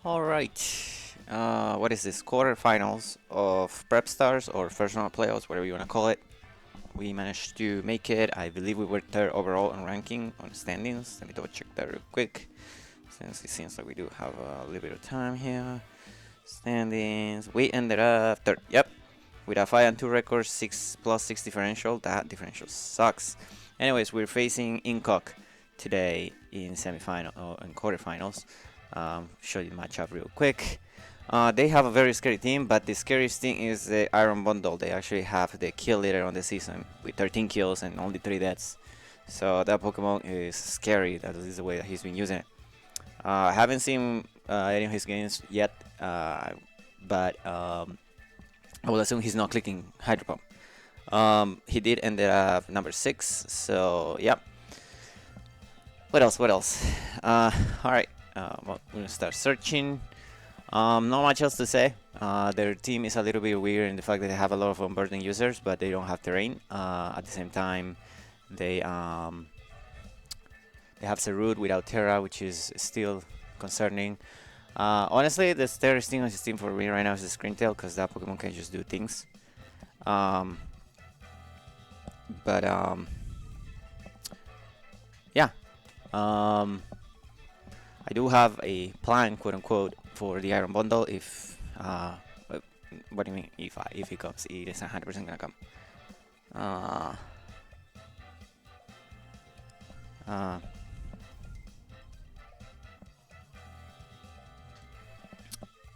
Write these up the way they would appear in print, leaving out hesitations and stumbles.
All right. What is this? Quarterfinals of Prep Stars or first round playoffs, whatever you want to call it. We managed to make it. I believe we were third overall on ranking on standings. Let me double check that real quick, since it seems like we do have a little bit of time here. Standings. We ended up third. Yep. With a 5-2 record, 6+6 differential. That differential sucks. Anyways, we're facing Incock today in semifinal and quarterfinals. Show you the matchup real quick. They have a very scary team, but the scariest thing is the Iron Bundle. They actually have the kill leader on the season with 13 kills and only 3 deaths. So that Pokemon is scary. That is the way that he's been using it. I haven't seen any of his games yet, but I will assume he's not clicking Hydro Pump. He did end up number 6, so yeah. What else? Alright, well, we're gonna start searching. Not much else to say. Their team is a little bit weird in the fact that they have a lot of unburdened users, but they don't have terrain. At the same time, they have Sarud without Terra, which is still concerning. Honestly, the scariest thing on his team for me right now is the Screamtail, because that Pokemon can just do things. Yeah. I do have a plan, quote unquote, for the Iron Bundle. If what do you mean if it comes? It is 100% gonna come.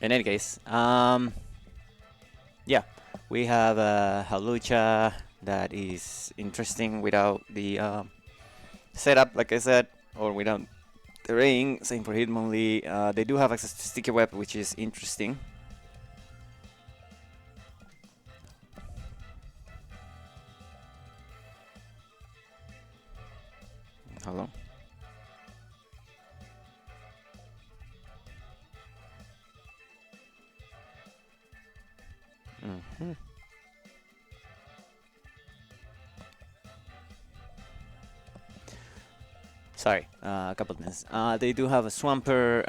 In any case, yeah, we have a Halucha that is interesting without the setup, like I said, or without terrain. Same for Hitmonlee. They do have access to Sticky Web, which is interesting. Hello. Sorry, a couple of minutes. They do have a Swamper,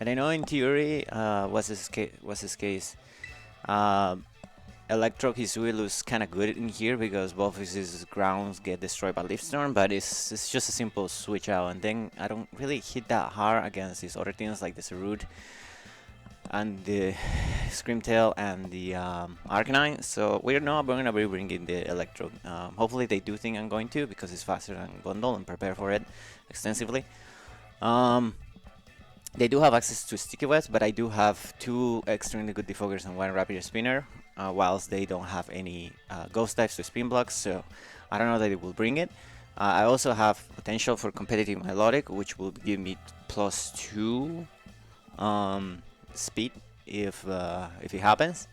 and I know in theory, what's his case? Electro Hisui is kind of good in here because both of his grounds get destroyed by Leaf Storm, but it's just a simple switch out, and then I don't really hit that hard against these other things like the Sarud and the Screamtail and the Arcanine, so we're not going to be bringing the Electro. Hopefully they do think I'm going to, because it's faster than Bundle and prepare for it extensively. They do have access to Sticky Webs, but I do have 2 extremely good Defogers and 1 Rapid Spinner, whilst they don't have any Ghost types to spin blocks, so I don't know that it will bring it. I also have potential for competitive Melodic, which will give me +2 speed if it happens,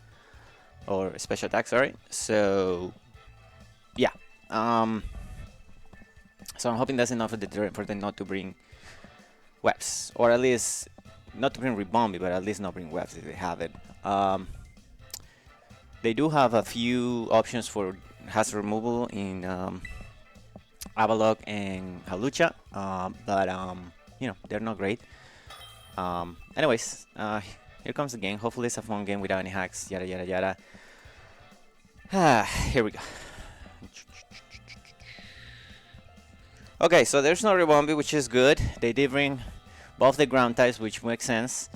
or special attack, sorry. So yeah, so I'm hoping that's enough of the deterrent for them not to bring webs, or at least not to bring Rebombi, but at least not bring webs if they have it. They do have a few options for hazard removal in Avalok and Halucha, but you know, they're not great. Anyways, here comes the game. Hopefully it's a fun game without any hacks, yada yada yada. Here we go. Okay, so there's no Rebombi, which is good. They did bring both the ground types, which makes sense.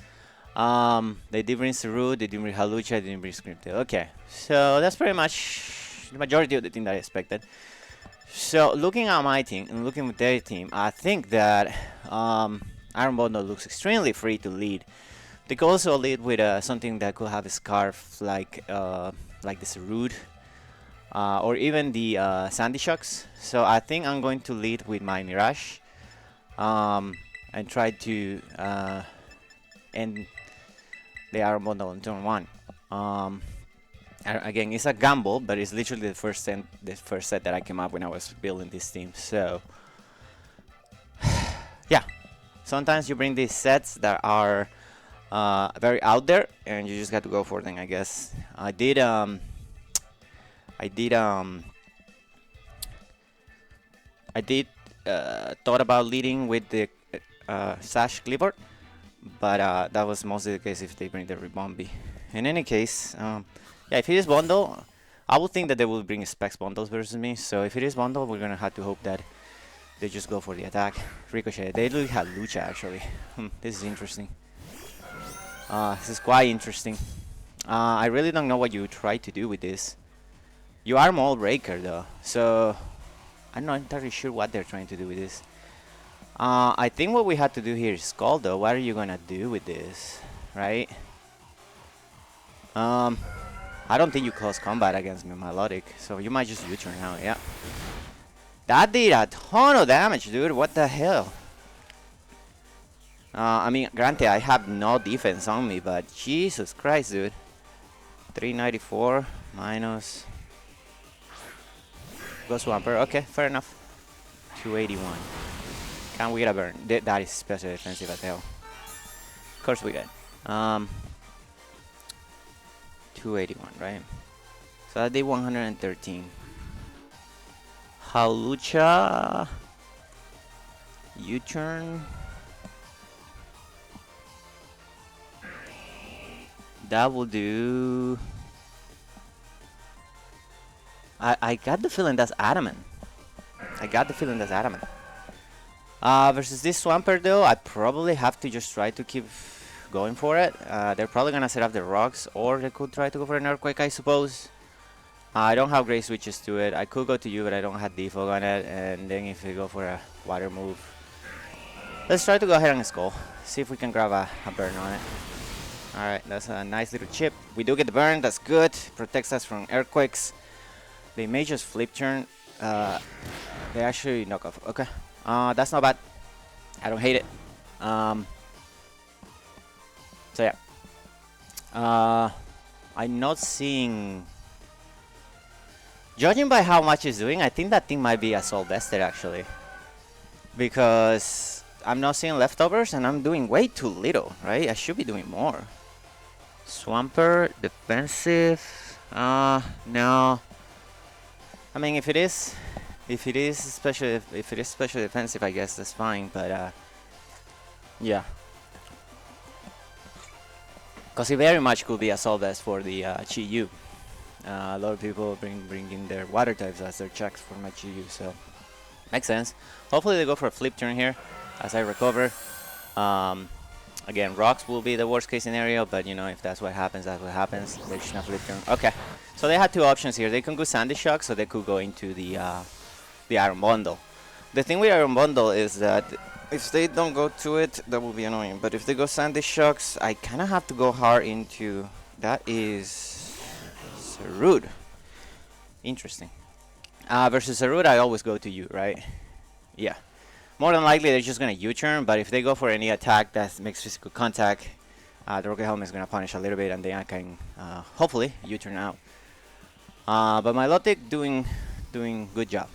They did bring Sarud, they did bring Halucha, they didn't bring Screamtail. Okay, so that's pretty much the majority of the thing that I expected. So looking at my team and looking at their team, I think that Iron Bundle looks extremely free to lead. They could also lead with something that could have a scarf like the Sarud, or even the Sandy Shocks. So I think I'm going to lead with my Mirage, and try to end the Iron Bundle on turn 1. Again, it's a gamble, but it's literally the first set that I came up when I was building this team. So yeah, sometimes you bring these sets that are very out there, and you just got to go for them, I guess. I did thought about leading with the Sash Clipboard, but that was mostly the case if they bring the Rebombi. In any case, yeah, if it is bundle, I would think that they will bring specs bundles versus me. So if it is bundle, we're gonna have to hope that they just go for the attack. Ricochet. They literally have Lucha actually. This is interesting. This is quite interesting. I really don't know what you try to do with this. You are Mold Breaker though, so I'm not entirely sure what they're trying to do with this. I think what we have to do here is Skull though. What are you gonna do with this, right? I don't think you close combat against me, Melodic, so you might just U-turn now, yeah. That did a ton of damage, dude, what the hell? I mean, granted, I have no defense on me, but Jesus Christ, dude. 394 minus... Go Swamper, okay, fair enough. 281. Can we get a burn? That is special defensive as hell. Of course we get. 281, right? So that did 113. Halucha. U-turn. That will do. I got the feeling that's adamant. Versus this Swampert though, I probably have to just try to keep going for it. They're probably gonna set up the rocks, or they could try to go for an earthquake, I suppose. I don't have great switches to it. I could go to you, but I don't have defog on it. And then if we go for a water move, let's try to go ahead and skull. See if we can grab a burn on it. Alright, that's a nice little chip. We do get the burn, that's good. Protects us from earthquakes. They may just flip turn. They actually knock off. Okay. That's not bad. I don't hate it. So yeah. I'm not seeing... Judging by how much it's doing, I think that thing might be assault vested actually. Because I'm not seeing leftovers and I'm doing way too little, right? I should be doing more. Swamper, defensive. No. I mean, if it is special defensive, I guess that's fine. But yeah, because it very much could be assault vest for the Chi-Yu. A lot of people bring in their water types as their checks for my Chi-Yu, so makes sense. Hopefully they go for a flip turn here as I recover. Again, rocks will be the worst case scenario, but you know, if that's what happens, that's what happens. They're just gonna flip turn. Okay, so they had two options here. They can go Sandy Shock, so they could go into the Iron Bundle. The thing with Iron Bundle is that if they don't go to it, that will be annoying. But if they go Sandy Shocks, I kind of have to go hard into... That is... Sarud. Interesting. Versus Sarud, I always go to you, right? Yeah. More than likely, they're just going to U-turn, but if they go for any attack that makes physical contact, the Rocket Helmet is going to punish a little bit, and then I can, hopefully, U-turn out. But my Lotic doing good job.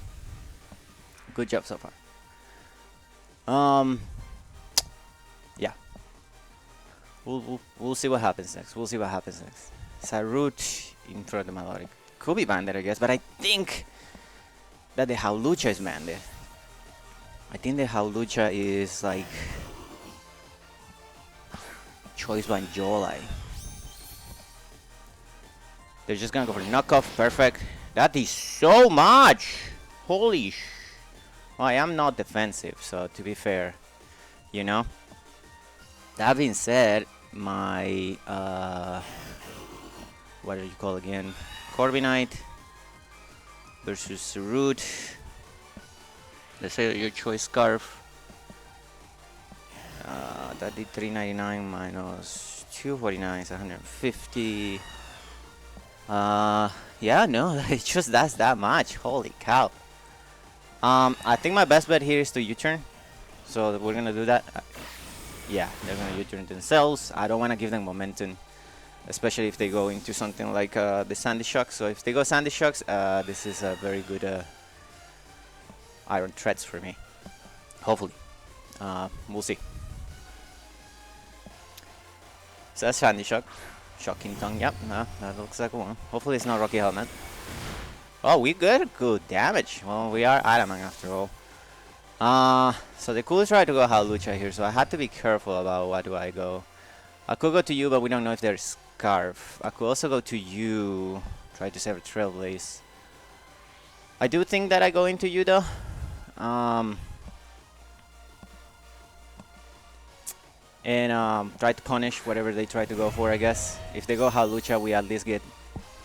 Good job so far. Yeah. We'll see what happens next. Sarut in front of the Melodic. Could be banded, I guess, but I think that the Howlucha is banded. I think the Howlucha is like Choice by Jolai. They're just gonna go for knockoff. Perfect. That is so much. Holy sh. Well, I am not defensive, so to be fair, you know. That being said, my what do you call again? Corbinite versus Sarut. Let's say your choice scarf. That did 399 minus 249 is 150. Yeah, no, it just does that much. Holy cow. I think my best bet here is to U-turn. So we're gonna do that. Yeah, they're gonna U-turn themselves. I don't want to give them momentum, especially if they go into something like the Sandy Shock. So if they go Sandy Shocks, this is a very good iron threats for me. Hopefully. We'll see. So that's Sandy Shock. Shocking tongue, yep, that looks like one. Hopefully it's not Rocky Helmet. Oh, we good? Good damage. Well, we are adamant after all. So the cool tried to go Halucha here, so I had to be careful about what do I go. I could go to you, but we don't know if there's Scarf. I could also go to you, try to save a Trailblaze. I do think that I go into you though. And try to punish whatever they try to go for, I guess. If they go Halucha, we at least get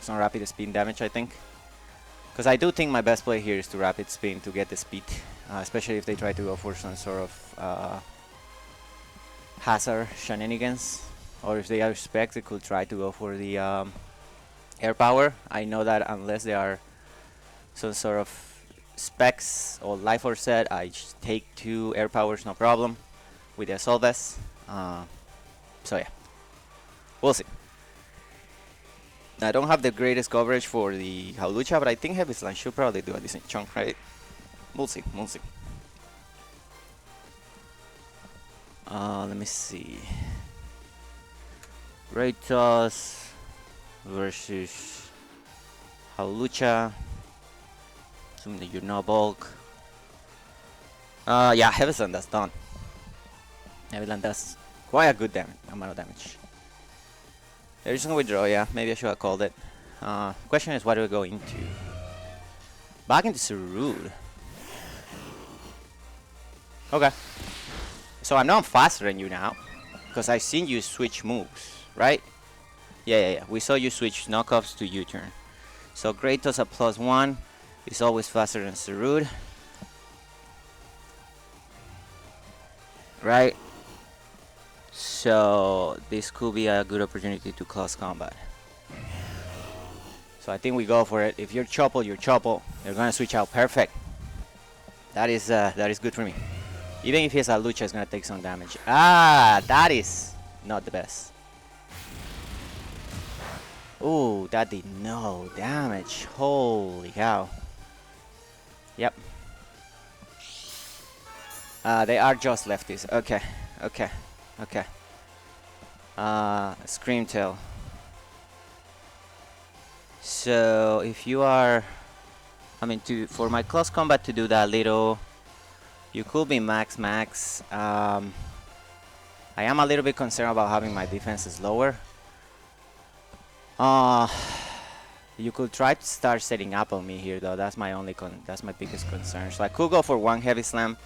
some rapid spin damage, I think. Because I do think my best play here is to rapid spin to get the speed, especially if they try to go for some sort of hazard shenanigans, or if they are specs, they could try to go for the air power. I know that unless they are some sort of specs or life or set, I just take 2 air powers, no problem, with the assault vest. So yeah, we'll see. I don't have the greatest coverage for the Halucha, but I think Heavy Slam should probably do a decent chunk, right? We'll see, we'll see. Let me see. Raytos versus Halucha. Assuming that you're no bulk. Yeah, Heavy Slam, that's done. Heavy Slam does quite a good amount of damage. There is no withdraw, yeah. Maybe I should have called it. Question is, what do we go into? Back into Surud. Okay. So I know I'm faster than you now, because I've seen you switch moves, right? Yeah. We saw you switch knockoffs to U-turn. So Kratos at +1 is always faster than Surud. Right? So this could be a good opportunity to close combat. So I think we go for it. If you're Choppel, you're Choppel. They're gonna switch out perfect. That is good for me. Even if he has a Lucha, it's gonna take some damage. That is not the best. Ooh, that did no damage. Holy cow. Yep. They are just lefties. Okay. Scream Tail. So if you are, for my close combat to do that little, you could be max. I am a little bit concerned about having my defenses lower. You could try to start setting up on me here though. That's my biggest concern. So I could go for 1 Heavy Slam.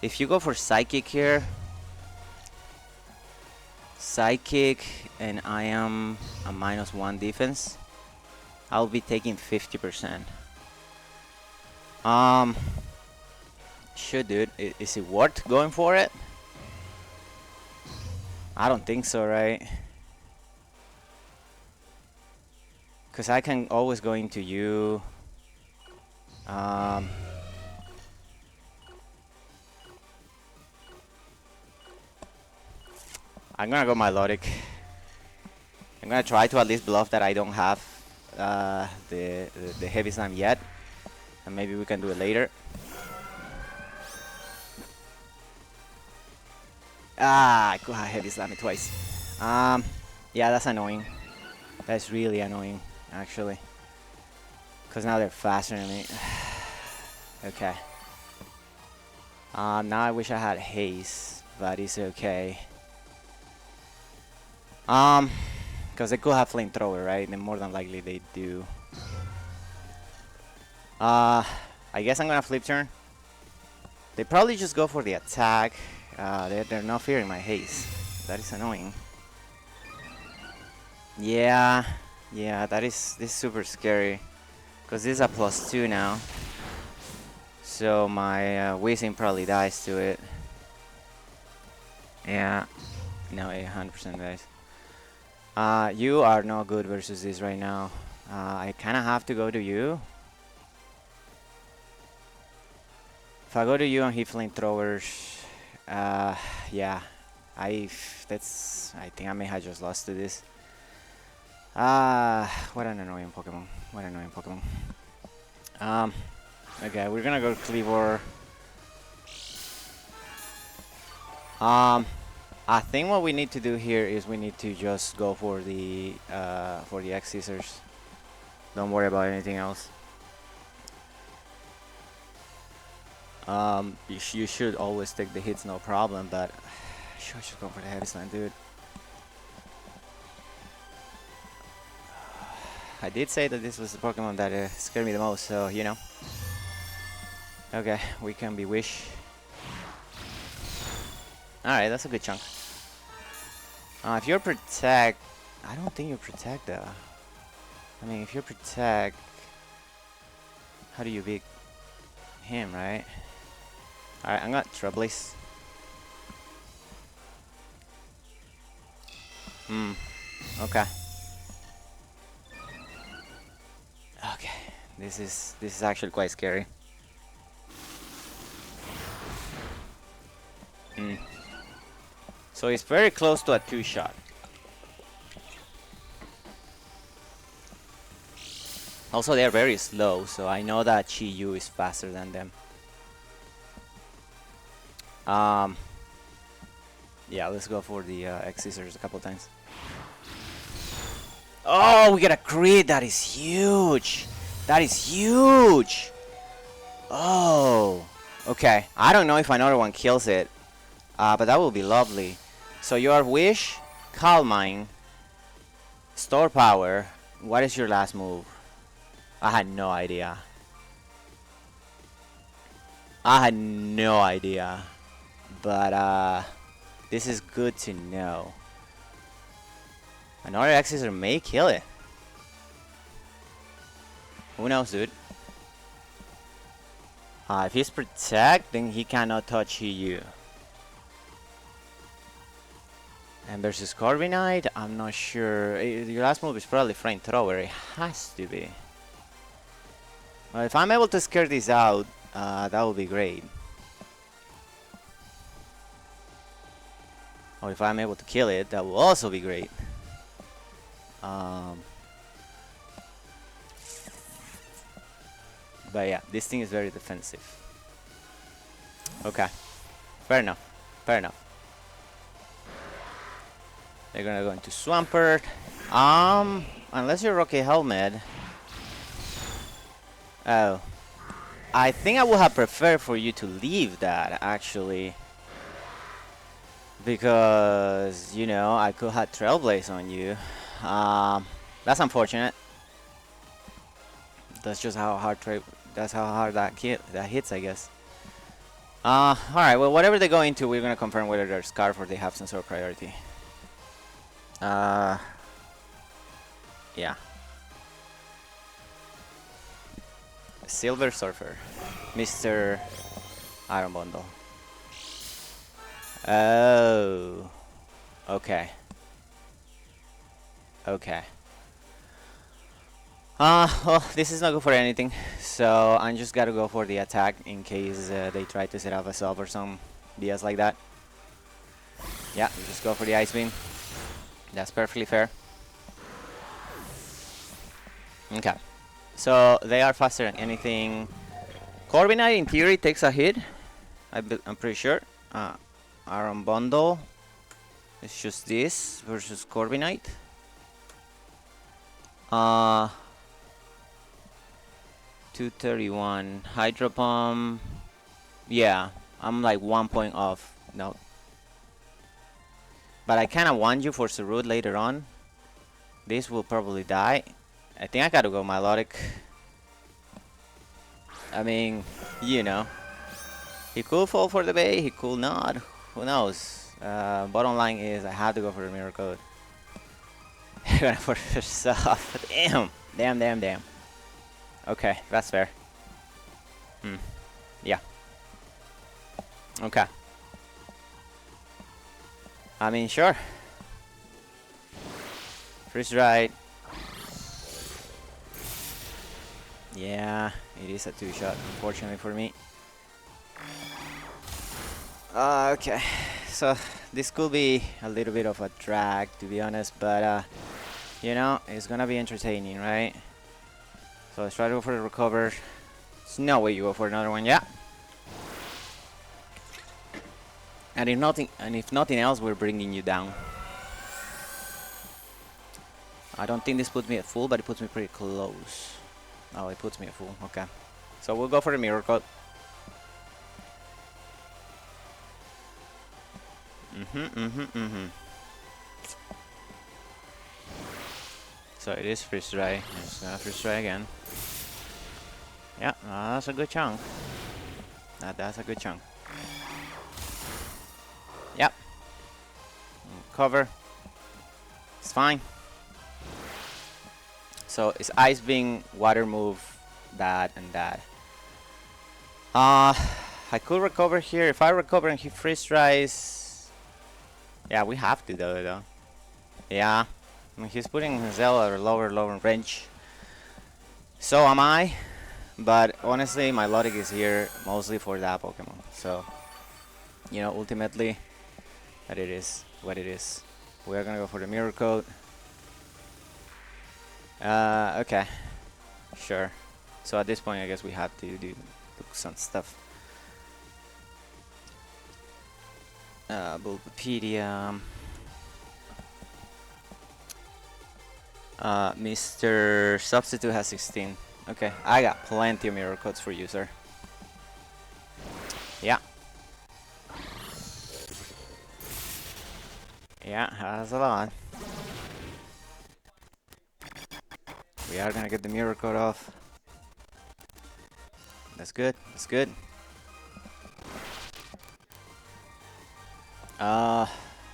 If you go for Psychic here, Psychic, and I am a -1 defense, I'll be taking 50%. Shit, dude, is it worth going for it? I don't think so, right? Because I can always go into you. I'm gonna go Melodic. I'm gonna try to at least bluff that I don't have the Heavy Slam yet, and maybe we can do it later. I could have Heavy Slam it twice. Yeah, that's annoying. That's really annoying, actually. Because now they're faster than me. Okay. Now I wish I had haste, but it's okay. Because they could have flamethrower, right? And more than likely they do. I guess I'm gonna flip turn. They probably just go for the attack. They're not fearing my haste. That is annoying. Yeah, this is super scary. Because this is a +2 now. So my Whizzing probably dies to it. Yeah. No, 100% dies. You are not good versus this right now. I kind of have to go to you. If I go to you and he flamethrowers, yeah, I think I may have just lost to this. What an annoying Pokemon. Okay, we're gonna go Cleavor. I think what we need to do here is we need to just go for the X Scissors. Don't worry about anything else. You should always take the hits, no problem, but I should go for the heavy slam, dude. I did say that this was the Pokemon that scared me the most, so you know. Okay, we can be Wish. Alright, that's a good chunk. If you're Protect, I don't think you Protect though. I mean, if you Protect, how do you beat him, right? Alright, I'm gonna Trailblaze. Okay. Okay, this is actually quite scary. So it's very close to a 2-shot. Also, they're very slow, so I know that Chi-Yu is faster than them. Yeah, let's go for the X-Scissors a couple times. Oh, we got a crit! That is huge! That is huge! Oh, okay. I don't know if another one kills it, but that will be lovely. So you are Wish, Calm Mind, Store Power. What is your last move? I had no idea. I had no idea. But this is good to know. Another X-Scissor may kill it. Who knows, dude? If he's Protect, then he cannot touch you. And versus Corviknight, I'm not sure. Your last move is probably Flamethrower. It has to be. Well, if I'm able to scare this out, that would be great. Or if I'm able to kill it, that will also be great. But yeah, this thing is very defensive. Okay, fair enough. Fair enough. They're gonna go into Swampert. Unless you're Rocky Helmet. Oh, I think I would have preferred for you to leave that actually, because you know I could have Trailblaze on you. That's unfortunate. That's just how hard that hits, I guess. All right. Well, whatever they go into, we're gonna confirm whether they're Scarf or they have some sort of priority. Yeah. Silver Surfer, Mr. Iron Bundle. Oh. Okay. Okay. Well, this is not good for anything, so I just gotta go for the attack in case they try to set up a sub or some BS like that. Yeah, just go for the Ice Beam. That's perfectly fair. Okay. So they are faster than anything. Corviknight in theory takes a hit. I'm pretty sure. Iron Bundle. It's just this versus Corviknight. 231. Hydro Pump. Yeah, I'm like 1 point off. No. But I kind of want you for Sarud later on. This will probably die. I think I gotta go Milotic. I mean, you know. He could fall for the bait, he could not. Who knows? Bottom line is I have to go for the Mirror Code. You're gonna put yourself. Damn. Damn. Okay, that's fair. Yeah. Okay. I mean, sure. Freeze Ride. Yeah, it is a 2-shot, unfortunately for me. Okay, so this could be a little bit of a drag, to be honest, but you know, it's gonna be entertaining, right? So let's try to go for the recover. There's no way you go for another one, yeah. And if nothing else, we're bringing you down. I don't think this puts me at full, but it puts me pretty close. Oh, it puts me at full. Okay. So we'll go for the Mirror Code. So it is freeze dry. It's gonna freeze dry again. Yeah, that's a good chunk. That's a good chunk. Yep. Cover. It's fine. So it's ice being water move that and that. I could recover here. If I recover and he freeze dries, yeah, we have to do it though. Yeah, I mean, he's putting Zell at a lower range. So am I, but honestly, my logic is here mostly for that Pokemon. So, you know, ultimately, that it is what it is. We are gonna go for the Mirror Coat. Okay, sure. So at this point, I guess we have to do some stuff. Bulbapedia. Mr. Substitute has 16. Okay, I got plenty of Mirror Coats for you, sir. Yeah. Yeah, has a lot. We are gonna get the Mirror Coat off. That's good. That's good.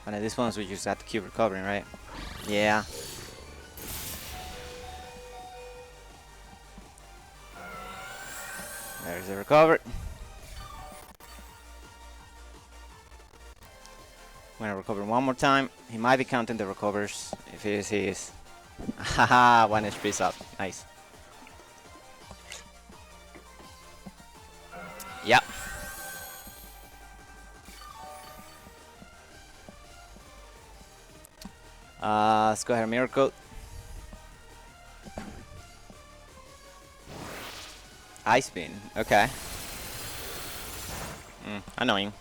And at this point, we just have to keep recovering, right? Yeah. There's the recover. I'm gonna recover one more time. He might be counting the recovers. If he is, he is. Haha, 1 HP up. Nice. Yep. Let's go ahead and Mirror Coat. Ice Beam. Okay. Annoying.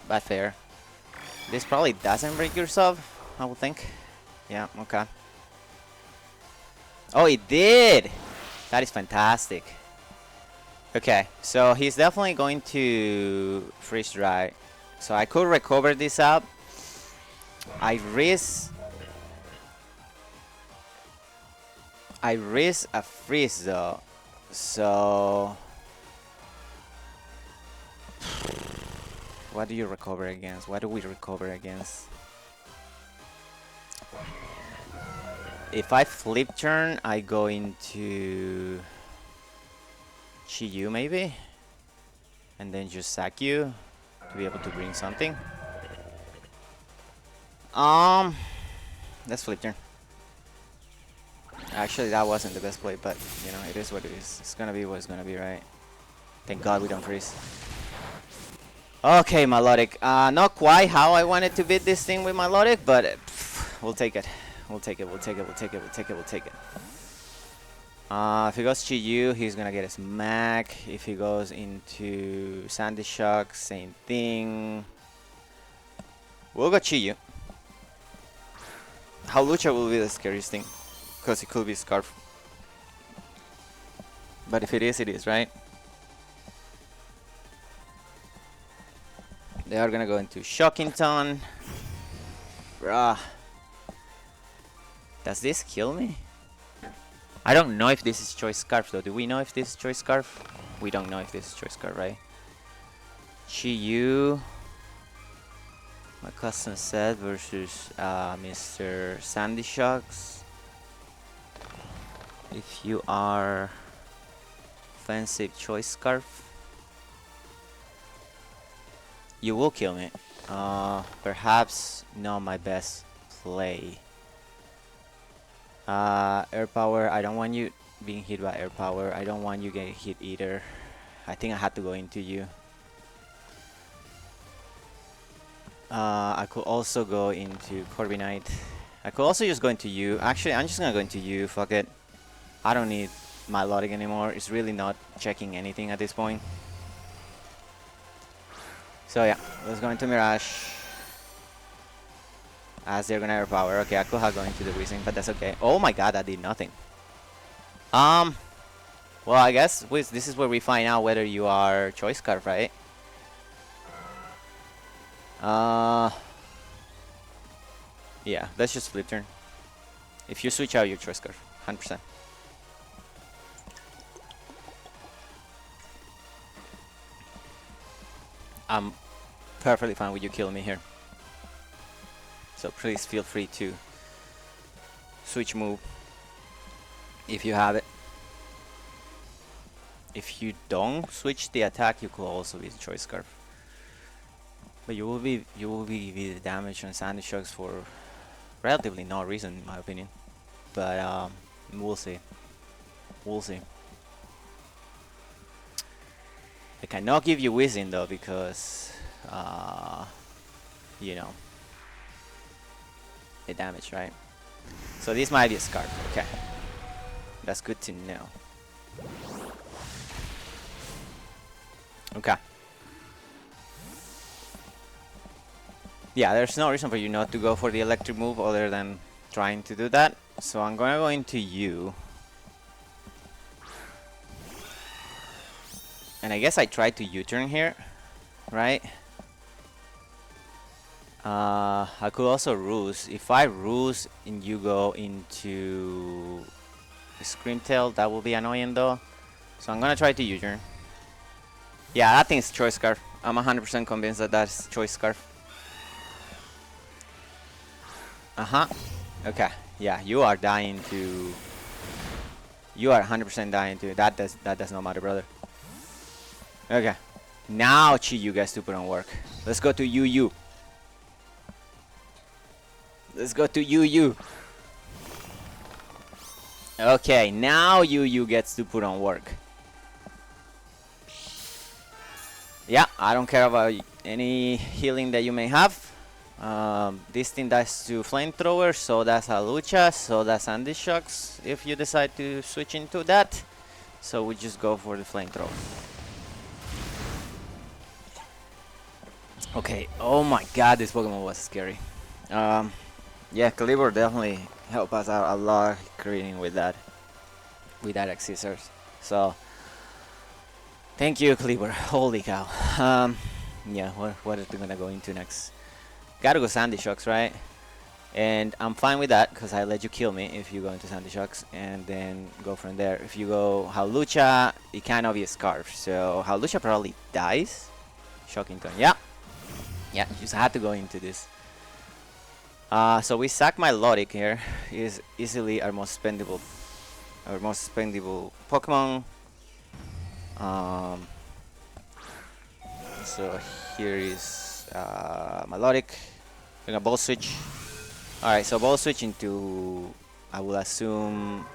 But fair. This probably doesn't break your sub, I would think. Yeah, okay. Oh, it did! That is fantastic. Okay, so he's definitely going to freeze dry. So I could recover this up. I risk a freeze though. So what do you recover against? What do we recover against? If I flip turn, I go into Chi-Yu maybe? And then just sack you to be able to bring something. Let's flip turn. Actually, that wasn't the best play, but you know, it is what it is. It's gonna be what it's gonna be, right? Thank God we don't freeze. Okay, Melodic. Not quite how I wanted to beat this thing with Melodic, but we'll take it. We'll take it. We'll take it. We'll take it. We'll take it. We'll take it. If he goes Chi-Yu, he's gonna get a smack. If he goes into Sandy Shock, same thing. We'll go Chi-Yu. Hawlucha will be the scariest thing, because it could be Scarf. But if it is, right? They are gonna go into Shockington. Bruh. Does this kill me? I don't know if this is Choice Scarf though. Do we know if this is Choice Scarf? We don't know if this is Choice Scarf, right? Chi-Yu. My custom set versus Mr. Sandy Shocks. If you are offensive Choice Scarf, you will kill me. Perhaps not my best play. Air Power, I don't want you being hit by Air Power. I don't want you getting hit either. I think I had to go into you. I could also go into Corviknight. I could also just go into you. Actually, I'm just gonna go into you. Fuck it. I don't need my Melodic anymore. It's really not checking anything at this point. So yeah, let's go into Mirage. As they're gonna Air Power. Okay, I could have gone into the Weezing, but that's okay. Oh my god, that did nothing. Well, I guess this is where we find out whether you are Choice Scarf, right? Uh, yeah, let's just flip turn. If you switch out your choice card, 100%. I'm perfectly fine with you killing me here. So please feel free to switch move if you have it. If you don't switch the attack, you could also be the choice scarf. But you will be with damage on Sandy Shocks for relatively no reason, in my opinion. But we'll see. We'll see. I cannot give you whizzing though because you know, the damage, right? So this might be a scarf. Okay, that's good to know. Okay. Yeah, there's no reason for you not to go for the electric move other than trying to do that. So I'm gonna go into you. And I guess I tried to U-turn here, right? I could also ruse. If I ruse and you go into Screamtail, that will be annoying though. So I'm gonna try to U-turn. Yeah, that thing's choice scarf. I'm 100% convinced that that's choice scarf. Okay. Yeah, you are dying to. You are 100% dying to. That does not matter, brother. Okay. Now you guys to put on work. Let's go to UU. Let's go to UU. Okay, now UU gets to put on work. Yeah, I don't care about any healing that you may have. This thing does to flamethrower, so that's a lucha, so that's Andy Shocks if you decide to switch into that. So we just go for the flamethrower. Okay, oh my god, this Pokemon was scary. Yeah, Calibur definitely helped us out a lot creating with that Xyzers. So thank you, Calibur. Holy cow. Yeah, what are we gonna go into next? Gotta go Sandy Shocks, right? And I'm fine with that because I let you kill me if you go into Sandy Shocks and then go from there. If you go Hawlucha, it cannot be a Scarf. So Hawlucha probably dies. Shockington, yeah. Yeah, you just had to go into this. So we sack my Melodic here. Is easily our most spendable Pokemon. So here is Melodic. We're gonna ball switch. Alright, so ball switch into, I will assume,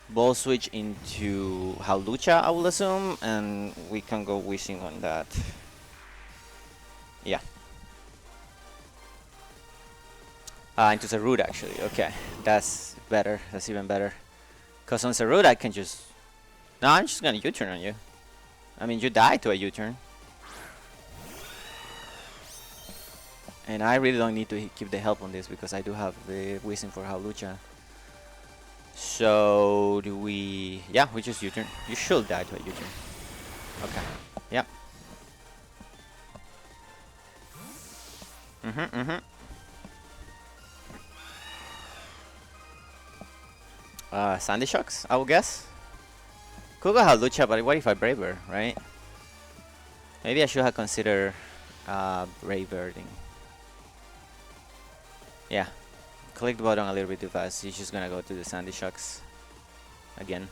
ball switch into Hawlucha, I will assume, and we can go whizzing on that. Yeah. Into Zarude actually, okay. That's better, that's even better. Because on Zarude I can just... No, I'm just gonna U-turn on you. I mean, you die to a U-turn. And I really don't need to keep the help on this because I do have the whizzing for Hawlucha. So do we... Yeah, we just U-turn. You should die to a U-turn. Okay. Yep. Sandy Shocks, I will guess. Could go Hawlucha, but what if I Brave Bird, right? Maybe I should have considered Brave Birding. Yeah. Click the button a little bit too fast. He's just gonna go to the Sandy Shocks again.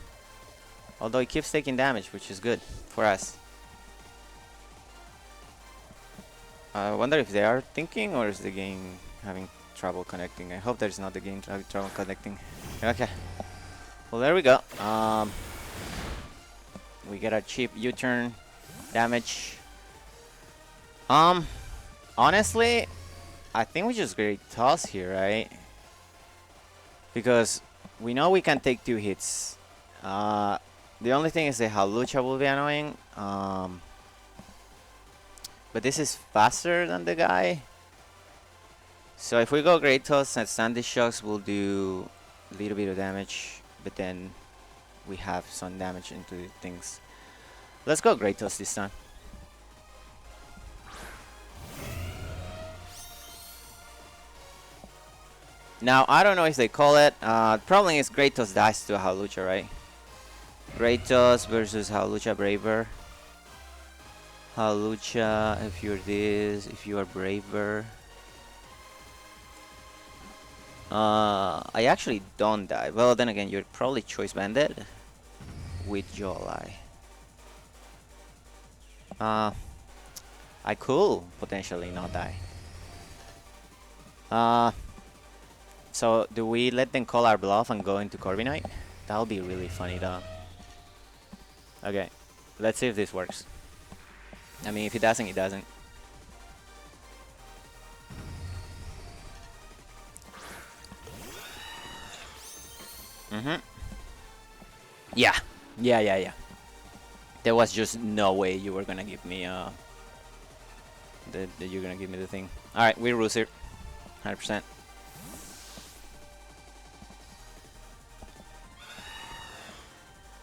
Although he keeps taking damage, which is good for us. I wonder if they are thinking or is the game having trouble connecting. I hope there's not the game having trouble connecting. Okay. Well, there we go. We get a cheap U-turn damage. Honestly, I think we just great toss here, right? Because we know we can take 2 hits. The only thing is the Hawlucha will be annoying. But this is faster than the guy. So if we go Great Toss and Sandy Shocks, we'll do a little bit of damage. But then we have some damage into things. Let's go Great Toss this time. Now, I don't know if they call it. Problem is Kratos dies to Halucha, right? Kratos versus Halucha Braver. Halucha, if you're this, if you are Braver. I actually don't die. Well, then again, you're probably Choice Bandit with Jolai. I could potentially not die. So do we let them call our bluff and go into Corviknight? That'll be really funny though. Okay, let's see if this works. I mean, if it doesn't, it doesn't. Yeah. There was just no way you were gonna give me that you're gonna give me the thing. All right, we lose here, 100%.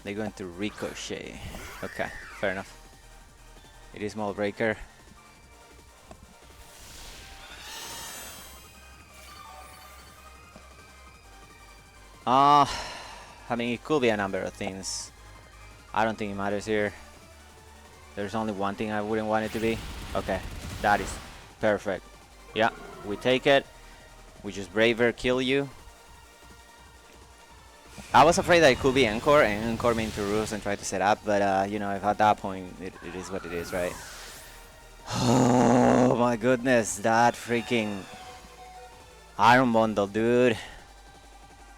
They're going to ricochet. Okay, fair enough. It is Mold Breaker. I mean, it could be a number of things. I don't think it matters here. There's only one thing I wouldn't want it to be. Okay, that is perfect. Yeah, we take it. We just Braver kill you. I was afraid that it could be Encore and Encore me into Roofs and try to set up, but you know, if at that point it is what it is, right? Oh my goodness, that freaking Iron Bundle, dude.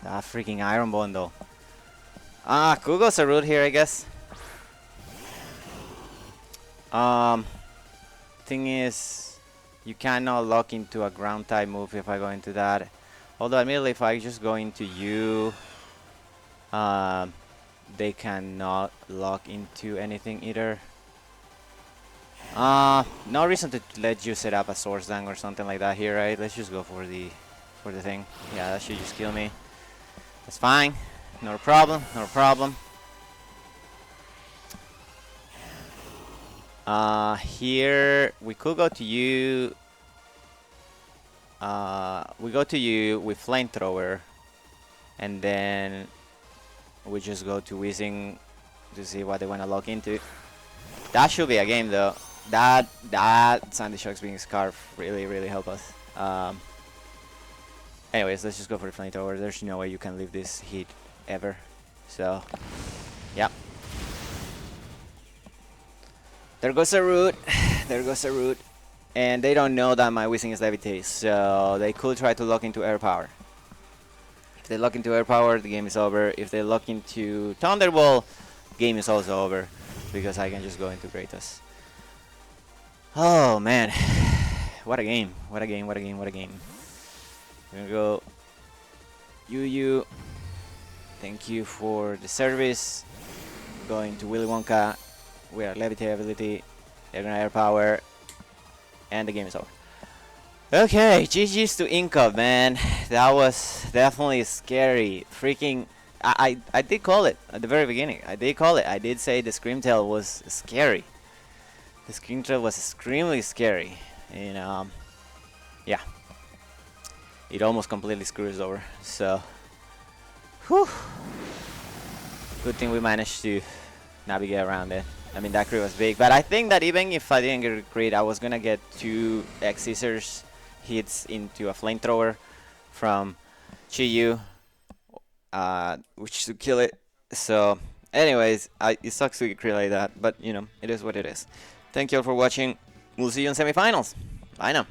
That freaking Iron Bundle. Could go Sarut here, I guess. Thing is, you cannot lock into a ground type move if I go into that. Although admittedly, if I just go into you, they cannot lock into anything either. No reason to let you set up a Source Dang or something like that here, right? Let's just go for the thing. Yeah, that should just kill me. That's fine. No problem. No problem. Here we could go to you. We go to you with Flamethrower, and then we just go to Weezing to see what they want to lock into. That should be a game though. That Sandy Shock's being Scarf really help us. Anyways, let's just go for the Flamethrower. There's no way you can leave this hit ever. So, yeah. There goes a root. There goes a root. And they don't know that my Weezing is Levitate, so they could try to lock into Air Power. If they lock into Air Power, the game is over. If they lock into Thunderbolt, game is also over, because I can just go into Kratos. Oh man, what a game! What a game! What a game! What a game! We're gonna go Yu. Thank you for the service. Going to Willy Wonka. We are Levitate ability. They're gonna Air Power. And the game is over. Okay, GG's to Inkov, man. That was definitely scary. Freaking... I did call it at the very beginning. I did call it. I did say the Screamtail was scary. The Screamtail was extremely scary. And, yeah. It almost completely screws over. So... whew. Good thing we managed to navigate around it. I mean, that crit was big, but I think that even if I didn't get a crit, I was gonna get 2 X-Scissors hits into a Flamethrower from Chiyu, which should kill it. So, anyways, it sucks to get crit like that, but you know, it is what it is. Thank you all for watching. We'll see you in semifinals. Bye now.